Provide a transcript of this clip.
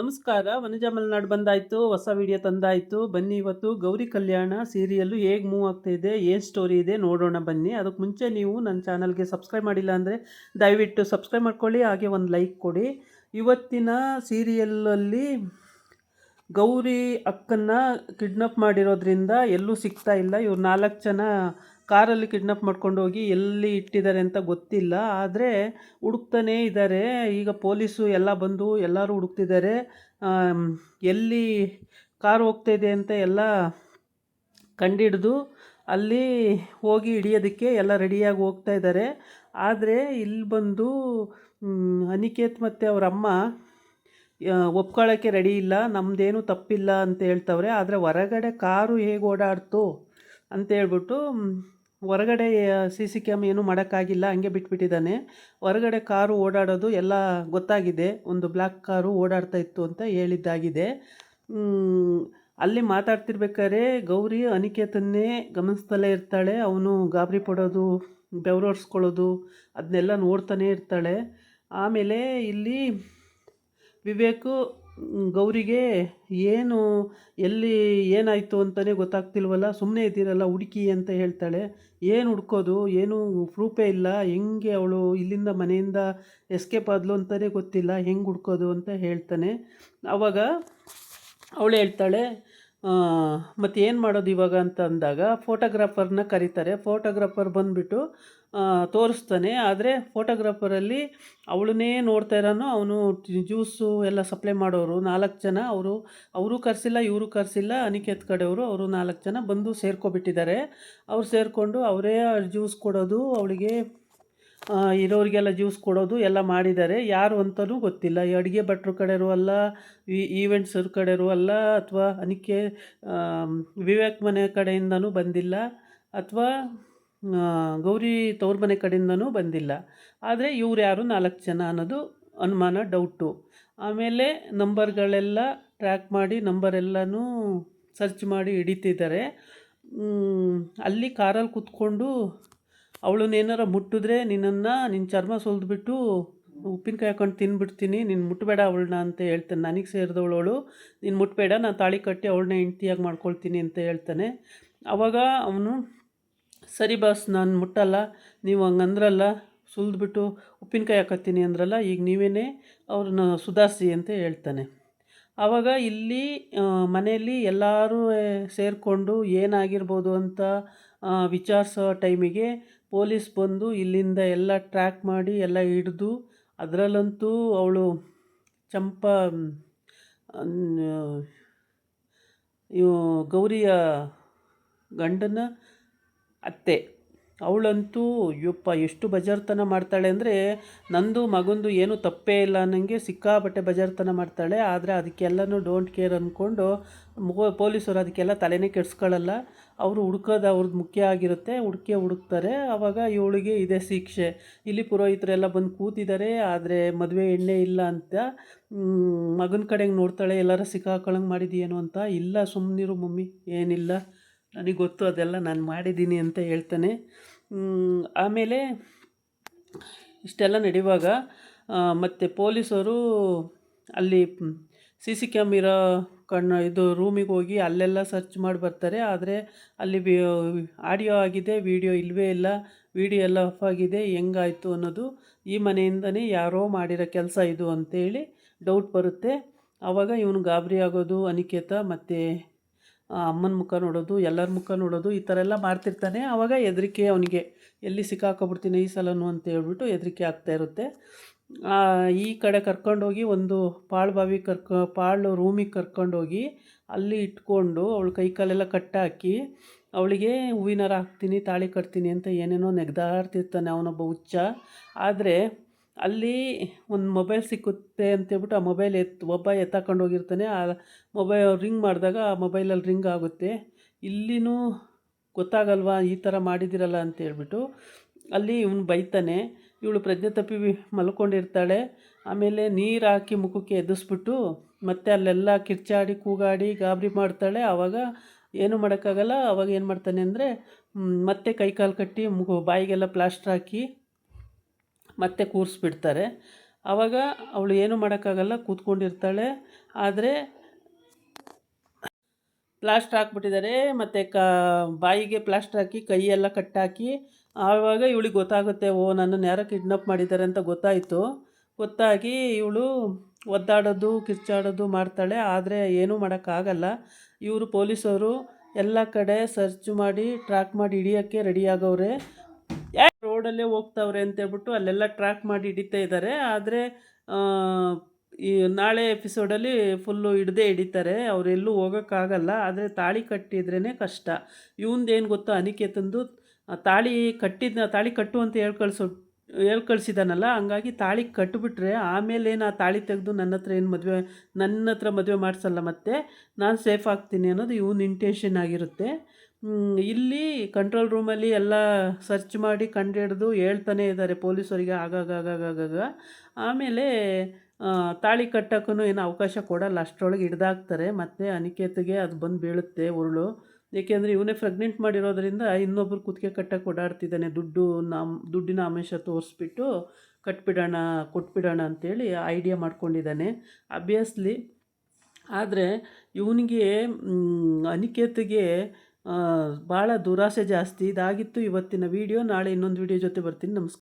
ನಮಸ್ಕಾರ. ವನಜಾ ಮಲೆನಾಡು ಬಂದಾಯಿತು, ಹೊಸ ವಿಡಿಯೋ ತಂದಾಯಿತು. ಬನ್ನಿ ಇವತ್ತು ಗೌರಿ ಕಲ್ಯಾಣ ಸೀರಿಯಲ್ಲು ಹೇಗೆ ಮೂವ್ ಆಗ್ತಾ ಇದೆ, ಏನು ಸ್ಟೋರಿ ಇದೆ ನೋಡೋಣ ಬನ್ನಿ. ಅದಕ್ಕೆ ಮುಂಚೆ ನೀವು ನನ್ನ ಚಾನಲ್ಗೆ ಸಬ್ಸ್ಕ್ರೈಬ್ ಮಾಡಿಲ್ಲ ಅಂದರೆ ದಯವಿಟ್ಟು ಸಬ್ಸ್ಕ್ರೈಬ್ ಮಾಡ್ಕೊಳ್ಳಿ, ಹಾಗೆ ಒಂದು ಲೈಕ್ ಕೊಡಿ. ಇವತ್ತಿನ ಸೀರಿಯಲ್ಲಲ್ಲಿ ಗೌರಿ ಅಕ್ಕನ್ನ ಕಿಡ್ನಾಪ್ ಮಾಡಿರೋದ್ರಿಂದ ಎಲ್ಲೂ ಸಿಗ್ತಾ ಇಲ್ಲ. ಇವ್ರು 4 ಜನ ಕಾರಲ್ಲಿ ಕಿಡ್ನಾಪ್ ಮಾಡ್ಕೊಂಡು ಹೋಗಿ ಎಲ್ಲಿ ಇಟ್ಟಿದ್ದಾರೆ ಅಂತ ಗೊತ್ತಿಲ್ಲ. ಆದರೆ ಹುಡುಕ್ತಾನೇ ಇದ್ದಾರೆ. ಈಗ ಪೊಲೀಸು ಎಲ್ಲ ಬಂದು ಎಲ್ಲರೂ ಹುಡುಕ್ತಿದ್ದಾರೆ. ಎಲ್ಲಿ ಕಾರು ಹೋಗ್ತಾ ಇದೆ ಅಂತ ಎಲ್ಲ ಕಂಡಿಡಿದು ಅಲ್ಲಿ ಹೋಗಿ ಹಿಡಿಯೋದಕ್ಕೆ ಎಲ್ಲ ರೆಡಿಯಾಗಿ ಹೋಗ್ತಾ ಇದ್ದಾರೆ. ಆದರೆ ಇಲ್ಲಿ ಬಂದು ಅನಿಕೇತ್ ಮತ್ತು ಅವ್ರ ಅಮ್ಮ ಒಪ್ಕೊಳ್ಳೋಕ್ಕೆ ರೆಡಿ ಇಲ್ಲ, ನಮ್ಮದೇನು ತಪ್ಪಿಲ್ಲ ಅಂತ ಹೇಳ್ತವ್ರೆ. ಆದರೆ ಹೊರಗಡೆ ಕಾರು ಹೇಗೆ ಓಡಾಡ್ತು ಅಂತೇಳ್ಬಿಟ್ಟು ಹೊರಗಡೆ CC ಕ್ಯಾಮ್ ಏನೂ ಮಾಡೋಕ್ಕಾಗಿಲ್ಲ, ಹಂಗೆ ಬಿಟ್ಬಿಟ್ಟಿದ್ದಾನೆ. ಹೊರಗಡೆ ಕಾರು ಓಡಾಡೋದು ಎಲ್ಲ ಗೊತ್ತಾಗಿದೆ, ಒಂದು ಬ್ಲ್ಯಾಕ್ ಕಾರು ಓಡಾಡ್ತಾ ಇತ್ತು ಅಂತ ಹೇಳಿದ್ದಾಗಿದೆ. ಅಲ್ಲಿ ಮಾತಾಡ್ತಿರ್ಬೇಕಾದ್ರೆ ಗೌರಿ ಅನಿಕೇತನ್ನೇ ಗಮನಿಸ್ತಲೇ ಇರ್ತಾಳೆ. ಅವನು ಗಾಬರಿ ಪಡೋದು, ಬೆವರೋರ್ಸ್ಕೊಳ್ಳೋದು ಅದನ್ನೆಲ್ಲ ನೋಡ್ತಾನೆ ಇರ್ತಾಳೆ. ಆಮೇಲೆ ಇಲ್ಲಿ ವಿವೇಕು ಗೌರಿಗೆ ಏನು ಎಲ್ಲಿ ಏನಾಯಿತು ಅಂತಲೇ ಗೊತ್ತಾಗ್ತಿಲ್ವಲ್ಲ, ಸುಮ್ಮನೆ ಇದ್ದೀರಲ್ಲ ಹುಡುಕಿ ಅಂತ ಹೇಳ್ತಾಳೆ. ಏನು ಹುಡ್ಕೋದು, ಏನು ಪ್ರೂಫೇ ಇಲ್ಲ, ಹೆಂಗೆ ಅವಳು ಇಲ್ಲಿಂದ ಮನೆಯಿಂದ ಎಸ್ಕೇಪ್ ಆದ್ಲು ಅಂತಲೇ ಗೊತ್ತಿಲ್ಲ, ಹೆಂಗೆ ಹುಡ್ಕೋದು ಅಂತ ಹೇಳ್ತಾನೆ. ಆವಾಗ ಅವಳು ಹೇಳ್ತಾಳೆ, ಮತ್ತು ಏನು ಮಾಡೋದು ಇವಾಗ ಅಂತ ಅಂದಾಗ ಫೋಟೋಗ್ರಾಫರ್ನ ಕರೀತಾರೆ. ಫೋಟೋಗ್ರಾಫರ್ ಬಂದುಬಿಟ್ಟು ತೋರಿಸ್ತಾನೆ. ಆದರೆ ಫೋಟೋಗ್ರಾಫರಲ್ಲಿ ಅವಳನ್ನೇ ನೋಡ್ತಾ ಇರೋನು. ಅವನು ಜ್ಯೂಸು ಎಲ್ಲ ಸಪ್ಲೈ ಮಾಡೋರು 4 ಜನ, ಅವರು ಕರೆಸಿಲ್ಲ, ಇವರು ಕರೆಸಿಲ್ಲ, ಅನಿಕೇತ್ ಕಡೆಯವರು, ಅವರು 4 ಜನ ಬಂದು ಸೇರ್ಕೊಬಿಟ್ಟಿದ್ದಾರೆ. ಅವ್ರು ಸೇರಿಕೊಂಡು ಅವರೇ ಜ್ಯೂಸ್ ಕೊಡೋದು, ಅವಳಿಗೆ ಇರೋರಿಗೆಲ್ಲ ಜ್ಯೂಸ್ ಕೊಡೋದು ಎಲ್ಲ ಮಾಡಿದ್ದಾರೆ. ಯಾರು ಅಂತಲೂ ಗೊತ್ತಿಲ್ಲ. ಈ ಅಡುಗೆ ಭಟ್ರು ಕಡೆಯವರು ಅಲ್ಲ, ಈವೆಂಟ್ಸವ್ರ ಕಡೆಯವರು ಅಲ್ಲ, ಅಥವಾ ವಿವೇಕ್ ಮನೆ ಕಡೆಯಿಂದನೂ ಬಂದಿಲ್ಲ, ಅಥವಾ ಗೌರಿ ತವ್ರ ಮನೆ ಕಡೆಯಿಂದನೂ ಬಂದಿಲ್ಲ. ಆದರೆ ಇವ್ರು ಯಾರು 4 ಜನ ಅನ್ನೋದು ಅನುಮಾನ, ಡೌಟು. ಆಮೇಲೆ ನಂಬರ್ಗಳೆಲ್ಲ ಟ್ರ್ಯಾಕ್ ಮಾಡಿ ನಂಬರೆಲ್ಲನೂ ಸರ್ಚ್ ಮಾಡಿ ಹಿಡಿತಿದ್ದಾರೆ. ಅಲ್ಲಿ ಕಾರಲ್ಲಿ ಕೂತ್ಕೊಂಡು ಅವಳನ್ನೇನಾರ ಮುಟ್ಟಿದ್ರೆ ನಿನ್ನ ಚರ್ಮ ಸುಲಿದ್ಬಿಟ್ಟು ಉಪ್ಪಿನಕಾಯಿ ಹಾಕೊಂಡು ತಿಂದ್ಬಿಡ್ತೀನಿ, ನೀನು ಮುಟ್ಟಬೇಡ ಅವಳನ್ನ ಅಂತ ಹೇಳ್ತಾನೆ. ನನಗೆ ಸೇರಿದವಳು, ನೀನು ಮುಟ್ಟಬೇಡ, ನಾನು ತಾಳಿ ಕಟ್ಟಿ ಅವಳನ್ನ ಹೆಂಡ್ತಿಯಾಗಿ ಮಾಡ್ಕೊಳ್ತೀನಿ ಅಂತ ಹೇಳ್ತಾನೆ. ಆವಾಗ ಅವನು, ಸರಿ ಬಾಸ್, ನಾನು ಮುಟ್ಟಲ್ಲ, ನೀವು ಹಂಗಂದ್ರಲ್ಲ, ಸುಲಿದ್ಬಿಟ್ಟು ಉಪ್ಪಿನಕಾಯಿ ಹಾಕತ್ತೀನಿ ಅಂದ್ರಲ್ಲ, ಈಗ ನೀವೇ ಅವ್ರನ್ನ ಸುಧಾರಿಸಿ ಅಂತ ಹೇಳ್ತಾನೆ. ಆವಾಗ ಇಲ್ಲಿ ಮನೆಯಲ್ಲಿ ಎಲ್ಲರೂ ಸೇರಿಕೊಂಡು ಏನಾಗಿರ್ಬೋದು ಅಂತ ವಿಚಾರಿಸೋ ಟೈಮಿಗೆ ಪೊಲೀಸ್ ಬಂದು ಇಲ್ಲಿಂದ ಎಲ್ಲ ಟ್ರ್ಯಾಕ್ ಮಾಡಿ ಎಲ್ಲ ಹಿಡಿದು, ಅದರಲ್ಲಂತೂ ಅವಳು ಚಂಪಾ ಗೌರಿಯ ಗಂಡನ ಅತ್ತೆ, ಅವಳಂತೂ ಯಪ್ಪ ಎಷ್ಟು ಬಜಾರ್ತನ ಮಾಡ್ತಾಳೆ ಅಂದರೆ, ನಂದು ಮಗಂದು ಏನೂ ತಪ್ಪೇ ಇಲ್ಲ ಅನ್ನಂಗೆ ಸಿಕ್ಕಾಪಟ್ಟೆ ಬಜಾರ್ತನ ಮಾಡ್ತಾಳೆ. ಆದರೆ ಅದಕ್ಕೆಲ್ಲನೂ ಡೋಂಟ್ ಕೇರ್ ಅಂದ್ಕೊಂಡು ಪೊಲೀಸರು ಅದಕ್ಕೆಲ್ಲ ತಲೆನೇ ಕೆಡಿಸ್ಕೊಳ್ಳಲ್ಲ. ಅವರು ಹುಡ್ಕೋದು ಅವ್ರದ್ದು ಮುಖ್ಯ ಆಗಿರುತ್ತೆ, ಹುಡುಕ್ತಾರೆ. ಆವಾಗ ಇವಳಿಗೆ ಇದೆ ಶಿಕ್ಷೆ. ಇಲ್ಲಿ ಪುರೋಹಿತರೆಲ್ಲ ಬಂದು ಕೂತಿದ್ದಾರೆ, ಆದರೆ ಮದುವೆ ಎಣ್ಣೆ ಇಲ್ಲ ಅಂತ ಮಗನ ಕಡೆಗೆ ನೋಡ್ತಾಳೆ. ಎಲ್ಲರೂ ಸಿಕ್ಕಾಕೊಳ್ಳಂಗೆ ಮಾಡಿದೆಯೇನೋ ಅಂತ. ಇಲ್ಲ ಸುಮ್ಮನಿರು ಮಮ್ಮಿ, ಏನಿಲ್ಲ, ನನಗೆ ಗೊತ್ತು ಅದೆಲ್ಲ ನಾನು ಮಾಡಿದ್ದೀನಿ ಅಂತ ಹೇಳ್ತಾನೆ. ಆಮೇಲೆ ಇಷ್ಟೆಲ್ಲ ನಡೆಯುವಾಗ ಮತ್ತು ಪೊಲೀಸರು ಅಲ್ಲಿ CC ಕ್ಯಾಮ್ ಇರೋ ಇದು ರೂಮಿಗೆ ಹೋಗಿ ಅಲ್ಲೆಲ್ಲ ಸರ್ಚ್ ಮಾಡಿ ಬರ್ತಾರೆ. ಆದರೆ ಅಲ್ಲಿ ಆಡಿಯೋ ಆಗಿದೆ, ವಿಡಿಯೋ ಇಲ್ಲವೇ ಇಲ್ಲ, ವಿಡಿಯೋ ಎಲ್ಲ ಆಫ್ ಆಗಿದೆ. ಹೆಂಗಾಯಿತು ಅನ್ನೋದು ಈ ಮನೆಯಿಂದನೇ ಯಾರೋ ಮಾಡಿರೋ ಕೆಲಸ ಇದು ಅಂತೇಳಿ ಡೌಟ್ ಬರುತ್ತೆ. ಆವಾಗ ಇವನು ಗಾಬರಿ ಆಗೋದು, ಅನಿಕೇತ ಮತ್ತು ಅಮ್ಮನ ಮುಖ ನೋಡೋದು, ಎಲ್ಲರ ಮುಖ ನೋಡೋದು, ಈ ಥರ ಎಲ್ಲ ಮಾಡ್ತಿರ್ತಾನೆ. ಆವಾಗ ಹೆದರಿಕೆ ಅವನಿಗೆ, ಎಲ್ಲಿ ಸಿಕ್ಕಾಕೊಬಿಡ್ತೀನಿ ಈ ಸಲನು ಅಂತ ಹೇಳ್ಬಿಟ್ಟು ಹೆದರಿಕೆ ಆಗ್ತಾ ಇರುತ್ತೆ. ಈ ಕಡೆ ಕರ್ಕೊಂಡೋಗಿ ಒಂದು ಪಾಳು ರೂಮಿಗೆ ಕರ್ಕೊಂಡೋಗಿ ಅಲ್ಲಿ ಇಟ್ಕೊಂಡು ಅವಳು ಕೈಕಾಲೆಲ್ಲ ಕಟ್ಟಾಕಿ ಅವಳಿಗೆ ಹೂವಿನಾರ ಹಾಕ್ತೀನಿ, ತಾಳಿ ಕಟ್ತೀನಿ ಅಂತ ಏನೇನೋ ನೆಗ್ದಾಡ್ತಿರ್ತಾನೆ ಅವನೊಬ್ಬ ಹುಚ್ಚ. ಆದರೆ ಅಲ್ಲಿ ಒಂದು ಮೊಬೈಲ್ ಸಿಕ್ಕುತ್ತೆ ಅಂತೇಳ್ಬಿಟ್ಟು ಆ ಮೊಬೈಲ್ ಒಬ್ಬ ಎತ್ತಾಕೊಂಡು ಹೋಗಿರ್ತಾನೆ. ಆ ಮೊಬೈಲ್ ರಿಂಗ್ ಮಾಡಿದಾಗ ಆ ಮೊಬೈಲಲ್ಲಿ ರಿಂಗ್ ಆಗುತ್ತೆ. ಇಲ್ಲಿನೂ ಗೊತ್ತಾಗಲ್ವಾ ಈ ಥರ ಮಾಡಿದಿರಲ್ಲ ಅಂತೇಳ್ಬಿಟ್ಟು ಅಲ್ಲಿ ಇವನು ಬೈತಾನೆ. ಇವಳು ಪ್ರಜ್ಞೆ ತಪ್ಪಿ ಮಲ್ಕೊಂಡಿರ್ತಾಳೆ. ಆಮೇಲೆ ನೀರು ಹಾಕಿ ಮುಖಕ್ಕೆ ಎದುರಿಸ್ಬಿಟ್ಟು ಮತ್ತೆ ಅಲ್ಲೆಲ್ಲ ಕಿರ್ಚಾಡಿ ಕೂಗಾಡಿ ಗಾಬರಿ ಮಾಡ್ತಾಳೆ. ಆವಾಗ ಏನೂ ಮಾಡೋಕ್ಕಾಗಲ್ಲ. ಆವಾಗ ಏನು ಮಾಡ್ತಾನೆ ಅಂದರೆ ಮತ್ತೆ ಕೈಕಾಲು ಕಟ್ಟಿ ಬಾಯಿಗೆಲ್ಲ ಪ್ಲಾಸ್ಟ್ರ್ ಹಾಕಿ ಮತ್ತೆ ಕೂರಿಸ್ಬಿಡ್ತಾರೆ. ಆವಾಗ ಅವಳು ಏನು ಮಾಡೋಕ್ಕಾಗಲ್ಲ, ಕೂತ್ಕೊಂಡಿರ್ತಾಳೆ. ಆದರೆ ಪ್ಲಾಸ್ಟ್ರ್ ಹಾಕ್ಬಿಟ್ಟಿದ್ದಾರೆ, ಮತ್ತು ಬಾಯಿಗೆ ಪ್ಲಾಸ್ಟ್ರ್ ಹಾಕಿ ಕೈಯೆಲ್ಲ ಕಟ್ಟಾಕಿ. ಆವಾಗ ಇವಳಿಗೆ ಗೊತ್ತಾಗುತ್ತೆ, ಓ ನನ್ನನ್ನು ಯಾರೋ ಕಿಡ್ನಾಪ್ ಮಾಡಿದ್ದಾರೆ ಅಂತ ಗೊತ್ತಾಯಿತು. ಗೊತ್ತಾಗಿ ಇವಳು ಒದ್ದಾಡೋದು ಕಿರ್ಚಾಡೋದು ಮಾಡ್ತಾಳೆ. ಆದರೆ ಏನೂ ಮಾಡೋಕ್ಕಾಗಲ್ಲ. ಇವರು ಪೊಲೀಸವರು ಎಲ್ಲ ಕಡೆ ಸರ್ಚ್ ಮಾಡಿ ಟ್ರ್ಯಾಕ್ ಮಾಡಿ ಹಿಡಿಯೋಕ್ಕೆ ರೆಡಿಯಾಗವ್ರೆ. ರೋಡಲ್ಲೇ ಹೋಗ್ತಾವ್ರೆ ಅಂತೇಳ್ಬಿಟ್ಟು ಅಲ್ಲೆಲ್ಲ ಟ್ರ್ಯಾಕ್ ಮಾಡಿ ಹಿಡಿತಾ ಇದ್ದಾರೆ. ಆದರೆ ಈ ನಾಳೆ ಎಪಿಸೋಡಲ್ಲಿ ಫುಲ್ಲು ಹಿಡಿತಾರೆ. ಅವರೆಲ್ಲೂ ಹೋಗೋಕ್ಕಾಗಲ್ಲ. ಆದರೆ ತಾಳಿ ಕಟ್ಟಿದ್ರೇ ಕಷ್ಟ. ಇವಂದೇನು ಗೊತ್ತಾ, ಅನಿಕೇತಂದು ತಾಳಿ ಕಟ್ಟು ಅಂತ ಹೇಳ್ ಕಳಿಸಿದಾನಲ್ಲ. ಹಂಗಾಗಿ ತಾಳಿ ಕಟ್ಟಿಬಿಟ್ರೆ ಆಮೇಲೇನು ಆ ತಾಳಿ ತೆಗೆದು ನನ್ನ ಹತ್ರ ಮದುವೆ ಮಾಡಿಸಲ್ಲ, ಮತ್ತು ನಾನು ಸೇಫ್ ಆಗ್ತೀನಿ ಅನ್ನೋದು ಇವನ ಇಂಟೆನ್ಷನ್ ಆಗಿರುತ್ತೆ. ಇಲ್ಲಿ ಕಂಟ್ರೋಲ್ ರೂಮಲ್ಲಿ ಎಲ್ಲ ಸರ್ಚ್ ಮಾಡಿ ಕಂಡುಹಿಡಿದು ಹೇಳ್ತಾನೆ ಇದ್ದಾರೆ ಪೊಲೀಸರಿಗೆ ಆಗಾಗ. ಆಮೇಲೆ ತಾಳಿ ಕಟ್ಟೋಕ್ಕೂ ಏನು ಅವಕಾಶ ಕೊಡಲ್ಲ, ಅಷ್ಟರೊಳಗೆ ಹಿಡ್ದಾಕ್ತಾರೆ. ಮತ್ತು ಅನಿಕೇತ್ಗೆ ಅದು ಬಂದು ಬೀಳುತ್ತೆ ಉರುಳು. ಏಕೆಂದರೆ ಇವನೇ ಪ್ರೆಗ್ನೆಂಟ್ ಮಾಡಿರೋದ್ರಿಂದ ಇನ್ನೊಬ್ಬರು ಕುತ್ತಿಗೆ ಕಟ್ಟಕ್ಕೆ ಓಡಾಡ್ತಿದ್ದಾನೆ. ದುಡ್ಡಿನ ಆಮಿಷ ತೋರಿಸ್ಬಿಟ್ಟು ಕೊಟ್ಬಿಡೋಣ ಅಂತೇಳಿ ಐಡಿಯಾ ಮಾಡ್ಕೊಂಡಿದ್ದಾನೆ ಅಬ್ವಿಯಸ್ಲಿ. ಆದರೆ ಇವನಿಗೆ ಅನಿಕೇತ್ಗೆ ಭಾಳ ದುರಾಸೆ ಜಾಸ್ತಿ. ಇದಾಗಿತ್ತು ಇವತ್ತಿನ ವೀಡಿಯೋ. ನಾಳೆ ಇನ್ನೊಂದು ವೀಡಿಯೋ ಜೊತೆ ಬರ್ತೀನಿ. ನಮಸ್ಕಾರ.